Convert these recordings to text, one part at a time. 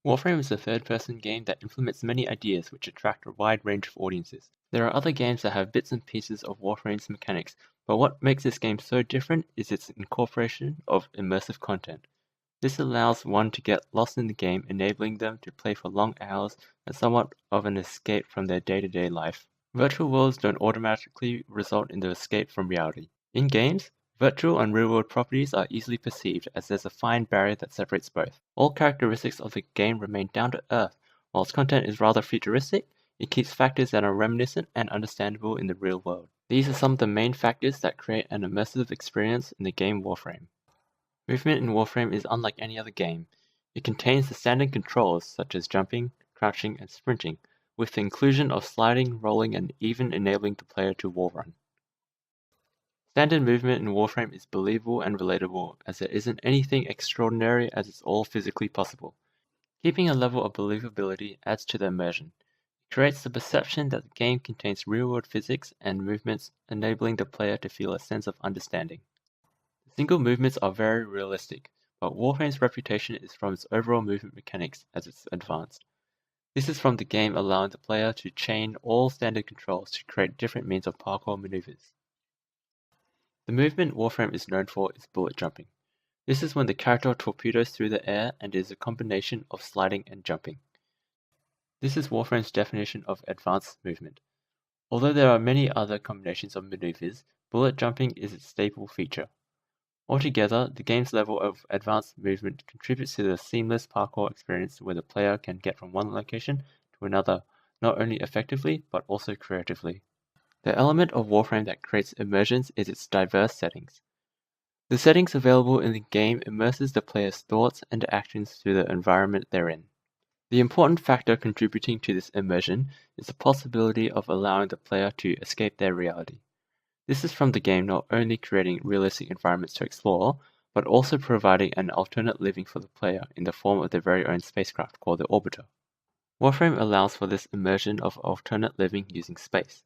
Warframe is a third-person game that implements many ideas which attract a wide range of audiences. There are other games that have bits and pieces of Warframe's mechanics, but what makes this game so different is its incorporation of immersive content. This allows one to get lost in the game, enabling them to play for long hours as somewhat of an escape from their day-to-day life. Virtual worlds don't automatically result in the escape from reality. In games, virtual and real-world properties are easily perceived as there's a fine barrier that separates both. All characteristics of the game remain down to earth. While its content is rather futuristic, it keeps factors that are reminiscent and understandable in the real world. These are some of the main factors that create an immersive experience in the game Warframe. Movement in Warframe is unlike any other game. It contains the standard controls such as jumping, crouching, and sprinting, with the inclusion of sliding, rolling, and even enabling the player to wall run. Standard movement in Warframe is believable and relatable, as there isn't anything extraordinary as it's all physically possible. Keeping a level of believability adds to the immersion. It creates the perception that the game contains real-world physics and movements, enabling the player to feel a sense of understanding. The single movements are very realistic, but Warframe's reputation is from its overall movement mechanics as it's advanced. This is from the game allowing the player to chain all standard controls to create different means of parkour maneuvers. The movement Warframe is known for is bullet jumping. This is when the character torpedoes through the air and is a combination of sliding and jumping. This is Warframe's definition of advanced movement. Although there are many other combinations of maneuvers, bullet jumping is its staple feature. Altogether, the game's level of advanced movement contributes to the seamless parkour experience where the player can get from one location to another, not only effectively, but also creatively. The element of Warframe that creates immersions is its diverse settings. The settings available in the game immerses the player's thoughts and actions to the environment they're in. The important factor contributing to this immersion is the possibility of allowing the player to escape their reality. This is from the game not only creating realistic environments to explore, but also providing an alternate living for the player in the form of their very own spacecraft called the Orbiter. Warframe allows for this immersion of alternate living using space.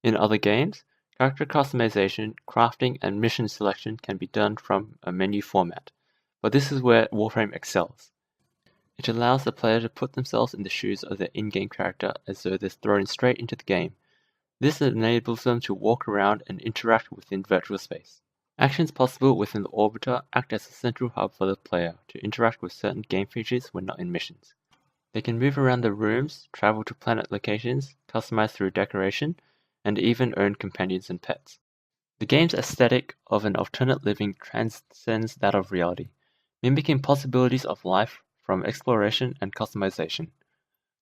In other games, character customization, crafting, and mission selection can be done from a menu format, but this is where Warframe excels. It allows the player to put themselves in the shoes of their in-game character as though they're thrown straight into the game. This enables them to walk around and interact within virtual space. Actions possible within the Orbiter act as a central hub for the player to interact with certain game features when not in missions. They can move around the rooms, travel to planet locations, customize through decoration, and even own companions and pets. The game's aesthetic of an alternate living transcends that of reality, mimicking possibilities of life from exploration and customization.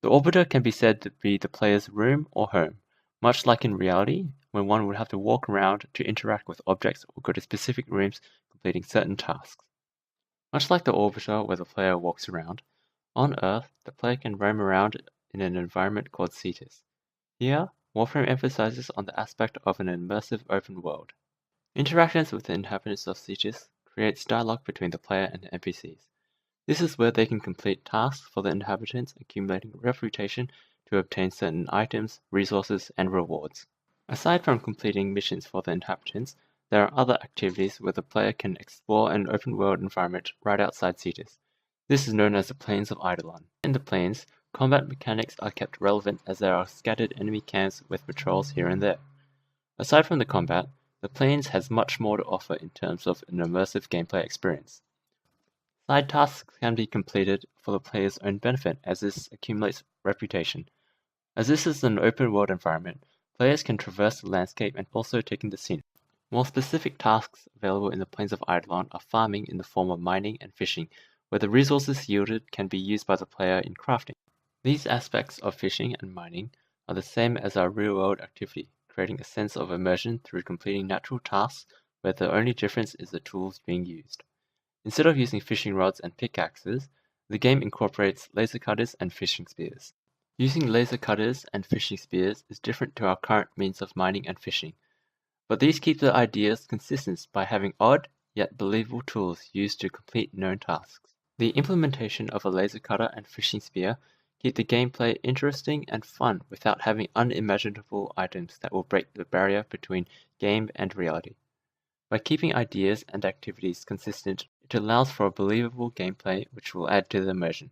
The Orbiter can be said to be the player's room or home, much like in reality, when one would have to walk around to interact with objects or go to specific rooms completing certain tasks. Much like the Orbiter where the player walks around, on Earth, the player can roam around in an environment called Cetus. Here, Warframe emphasizes on the aspect of an immersive open world. Interactions with the inhabitants of Cetus creates dialogue between the player and the NPCs. This is where they can complete tasks for the inhabitants, accumulating reputation to obtain certain items, resources, and rewards. Aside from completing missions for the inhabitants, there are other activities where the player can explore an open-world environment right outside Cetus. This is known as the Plains of Eidolon. In the plains, combat mechanics are kept relevant as there are scattered enemy camps with patrols here and there. Aside from the combat, the plains has much more to offer in terms of an immersive gameplay experience. Side tasks can be completed for the player's own benefit as this accumulates reputation. As this is an open world environment, players can traverse the landscape and also take in the scene. More specific tasks available in the Plains of Eidolon are farming in the form of mining and fishing, where the resources yielded can be used by the player in crafting. These aspects of fishing and mining are the same as our real-world activity, creating a sense of immersion through completing natural tasks where the only difference is the tools being used. Instead of using fishing rods and pickaxes, the game incorporates laser cutters and fishing spears. Using laser cutters and fishing spears is different to our current means of mining and fishing, but these keep the ideas consistent by having odd yet believable tools used to complete known tasks. The implementation of a laser cutter and fishing spear keep the gameplay interesting and fun without having unimaginable items that will break the barrier between game and reality. By keeping ideas and activities consistent, it allows for a believable gameplay which will add to the immersion.